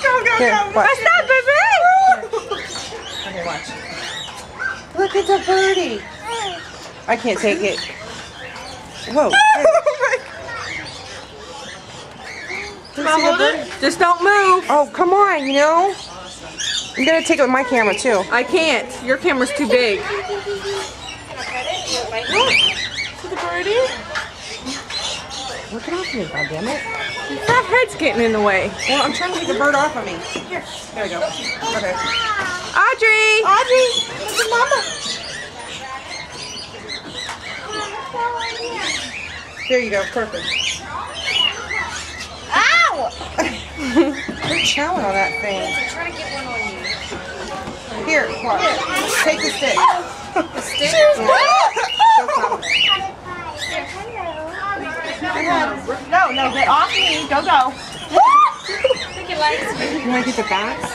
Go. Here, watch. What's that, baby? Okay, watch. Look at the birdie. I can't take it. Whoa. Can I hold it? Just don't move. Oh, come on, you know. I'm gonna take it with my camera too. I can't. Your camera's too big. To the birdie? Look it off me, goddammit. That head's getting in the way. Well, I'm trying to get the bird off of me. Here. There we go. Okay. Audrey! Audrey, look at Mama. There you go. Perfect. Ow! You're chowing on that thing. I'm trying to get one on you. Here, watch. Take the stick. The stick? No, get off me. Go. I think it likes me. You want to get the bats?